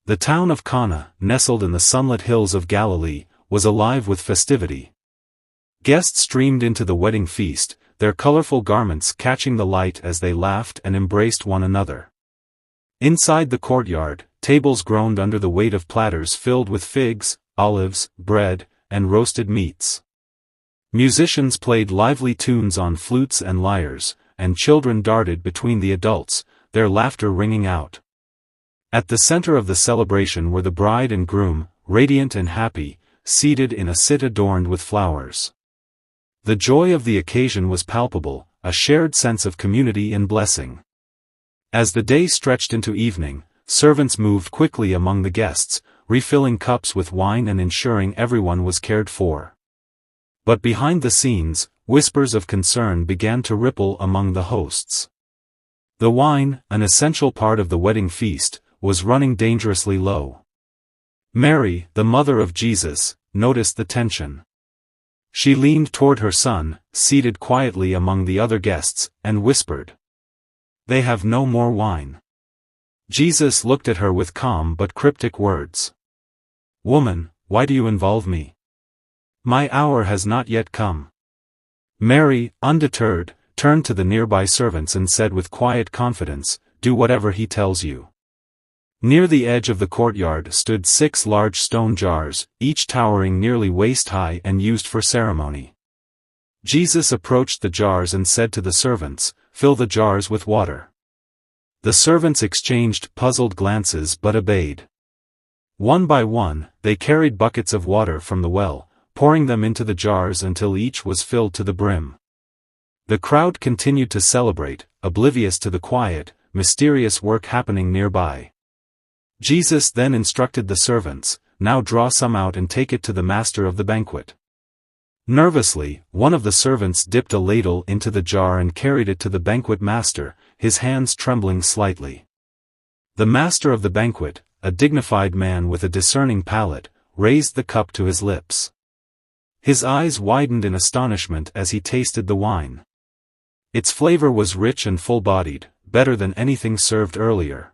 The town of Cana, nestled in the sunlit hills of Galilee, was alive with festivity. Guests streamed into the wedding feast, their colorful garments catching the light as they laughed and embraced one another. Inside the courtyard, tables groaned under the weight of platters filled with figs, olives, bread, and roasted meats. Musicians played lively tunes on flutes and lyres, and children darted between the adults, their laughter ringing out. At the center of the celebration were the bride and groom, radiant and happy, seated in a seat adorned with flowers. The joy of the occasion was palpable, a shared sense of community and blessing. As the day stretched into evening, servants moved quickly among the guests, refilling cups with wine and ensuring everyone was cared for. But behind the scenes, whispers of concern began to ripple among the hosts. The wine, an essential part of the wedding feast, was running dangerously low. Mary, the mother of Jesus, noticed the tension. She leaned toward her son, seated quietly among the other guests, and whispered, "They have no more wine." Jesus looked at her with calm but cryptic words. "Woman, why do you involve me? My hour has not yet come." Mary, undeterred, turned to the nearby servants and said with quiet confidence, "Do whatever he tells you." Near the edge of the courtyard stood 6 large stone jars, each towering nearly waist-high and used for ceremony. Jesus approached the jars and said to the servants, "Fill the jars with water." The servants exchanged puzzled glances but obeyed. One by one, they carried buckets of water from the well, pouring them into the jars until each was filled to the brim. The crowd continued to celebrate, oblivious to the quiet, mysterious work happening nearby. Jesus then instructed the servants, "Now draw some out and take it to the master of the banquet." Nervously, one of the servants dipped a ladle into the jar and carried it to the banquet master, his hands trembling slightly. The master of the banquet, a dignified man with a discerning palate, raised the cup to his lips. His eyes widened in astonishment as he tasted the wine. Its flavor was rich and full-bodied, better than anything served earlier.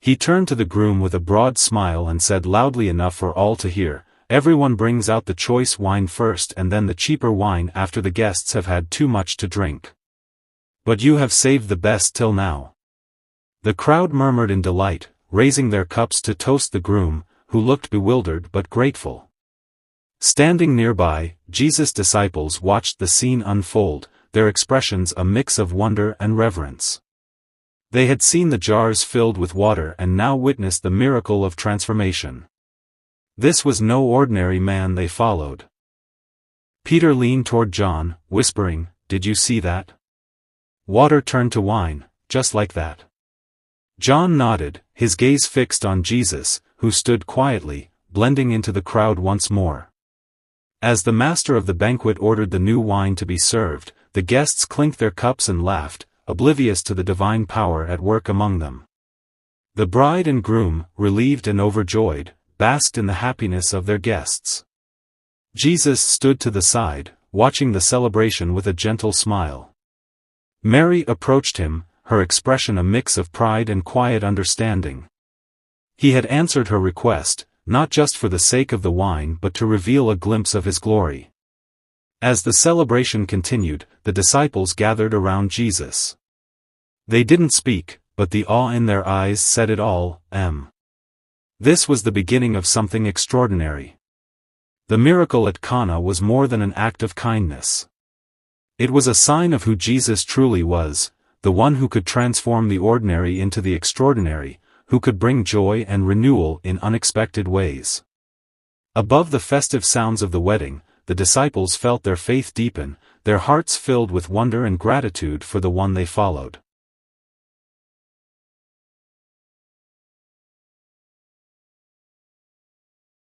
He turned to the groom with a broad smile and said loudly enough for all to hear, "Everyone brings out the choice wine first and then the cheaper wine after the guests have had too much to drink. But you have saved the best till now." The crowd murmured in delight, raising their cups to toast the groom, who looked bewildered but grateful. Standing nearby, Jesus' disciples watched the scene unfold, their expressions a mix of wonder and reverence. They had seen the jars filled with water and now witnessed the miracle of transformation. This was no ordinary man they followed. Peter leaned toward John, whispering, "Did you see that? Water turned to wine, just like that." John nodded, his gaze fixed on Jesus, who stood quietly, blending into the crowd once more. As the master of the banquet ordered the new wine to be served, the guests clinked their cups and laughed, oblivious to the divine power at work among them. The bride and groom, relieved and overjoyed, basked in the happiness of their guests. Jesus stood to the side, watching the celebration with a gentle smile. Mary approached him, her expression a mix of pride and quiet understanding. He had answered her request, not just for the sake of the wine but to reveal a glimpse of his glory. As the celebration continued, the disciples gathered around Jesus. They didn't speak, but the awe in their eyes said it all. This was the beginning of something extraordinary. The miracle at Cana was more than an act of kindness. It was a sign of who Jesus truly was, the one who could transform the ordinary into the extraordinary, who could bring joy and renewal in unexpected ways. Above the festive sounds of the wedding, the disciples felt their faith deepen, their hearts filled with wonder and gratitude for the one they followed.